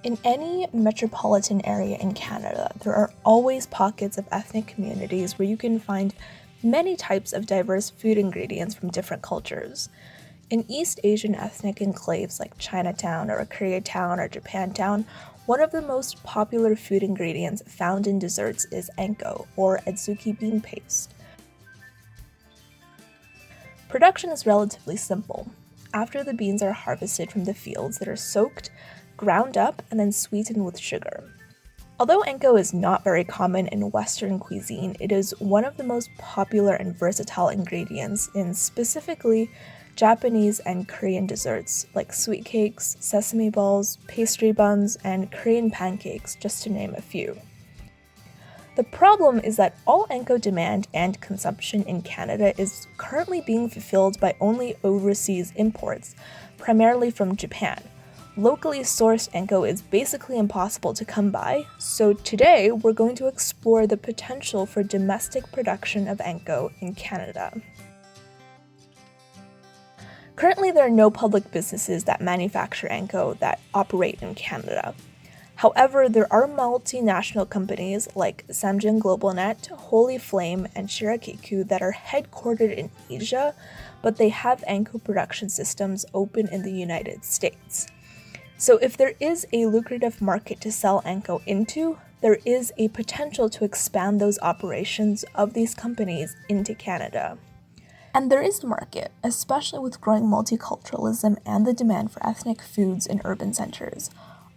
In any metropolitan area in Canada, there are always pockets of ethnic communities where you can find many types of diverse food ingredients from different cultures. In East Asian ethnic enclaves like Chinatown or Koreatown or Japantown, one of the most popular food ingredients found in desserts is Anko, or adzuki bean paste. Production is relatively simple. After the beans are harvested from the fields, they are soaked, ground up, and then sweetened with sugar. Although Anko is not very common in Western cuisine, it is one of the most popular and versatile ingredients in specifically Japanese and Korean desserts like sweet cakes, sesame balls, pastry buns, and Korean pancakes, just to name a few. The problem is that all Anko demand and consumption in Canada is currently being fulfilled by only overseas imports, primarily from Japan. Locally sourced Anko is basically impossible to come by, so today we're going to explore the potential for domestic production of Anko in Canada. Currently, there are no public businesses that manufacture Anko that operate in Canada. However, there are multinational companies like Samjin GlobalNet, Holy Flame, and Shirakiku that are headquartered in Asia, but they have Anko production systems open in the United States. So if there is a lucrative market to sell Anko into, there is a potential to expand those operations of these companies into Canada. And there is a market, especially with growing multiculturalism and the demand for ethnic foods in urban centers.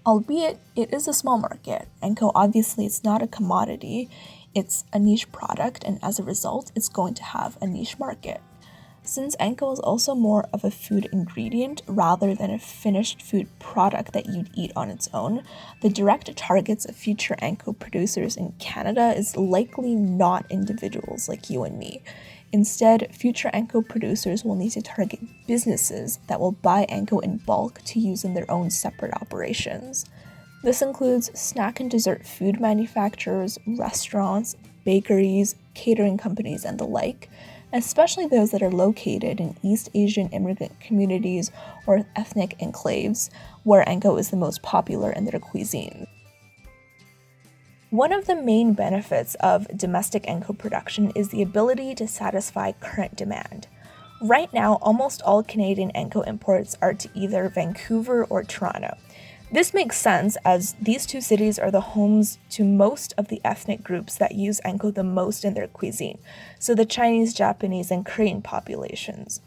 Albeit, it is a small market. Anko obviously is not a commodity, it's a niche product, and as a result, it's going to have a niche market. Since Anko is also more of a food ingredient rather than a finished food product that you'd eat on its own, the direct targets of future Anko producers in Canada is likely not individuals like you and me. Instead, future Anko producers will need to target businesses that will buy Anko in bulk to use in their own separate operations. This includes snack and dessert food manufacturers, restaurants, bakeries, catering companies, and the like, especially those that are located in East Asian immigrant communities or ethnic enclaves, where Anko is the most popular in their cuisine. One of the main benefits of domestic Anko production is the ability to satisfy current demand. Right now, almost all Canadian Anko imports are to either Vancouver or Toronto. This makes sense as these two cities are the homes to most of the ethnic groups that use Anko the most in their cuisine, so the Chinese, Japanese, and Korean populations.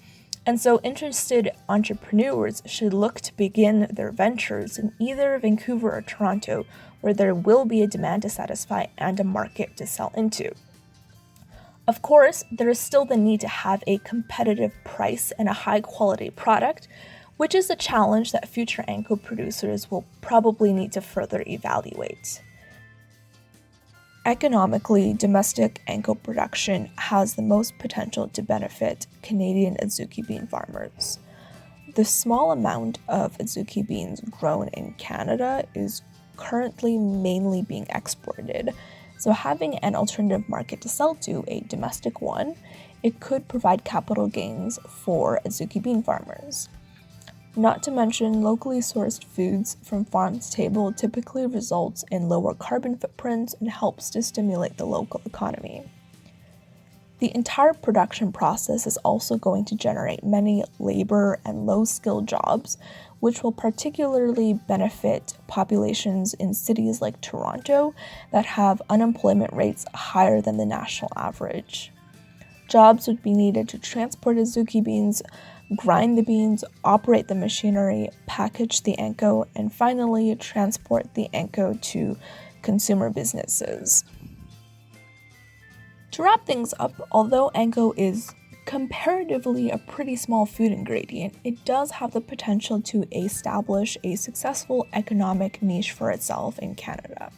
And so interested entrepreneurs should look to begin their ventures in either Vancouver or Toronto, where there will be a demand to satisfy and a market to sell into. Of course, there is still the need to have a competitive price and a high-quality product, which is a challenge that future Anko producers will probably need to further evaluate. Economically, domestic Anko production has the most potential to benefit Canadian adzuki bean farmers. The small amount of adzuki beans grown in Canada is currently mainly being exported, so having an alternative market to sell to, a domestic one, it could provide capital gains for adzuki bean farmers. Not to mention, locally sourced foods from farm to table typically results in lower carbon footprints and helps to stimulate the local economy. The entire production process is also going to generate many labor and low-skill jobs, which will particularly benefit populations in cities like Toronto that have unemployment rates higher than the national average. Jobs would be needed to transport adzuki beans, grind the beans, operate the machinery, package the Anko, and finally transport the Anko to consumer businesses. To wrap things up, although Anko is comparatively a pretty small food ingredient, it does have the potential to establish a successful economic niche for itself in Canada.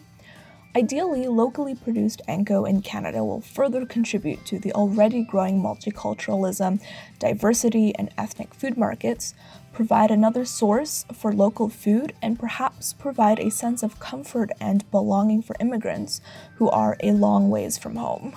Ideally, locally produced Anko in Canada will further contribute to the already growing multiculturalism, diversity, and ethnic food markets, provide another source for local food, and perhaps provide a sense of comfort and belonging for immigrants who are a long ways from home.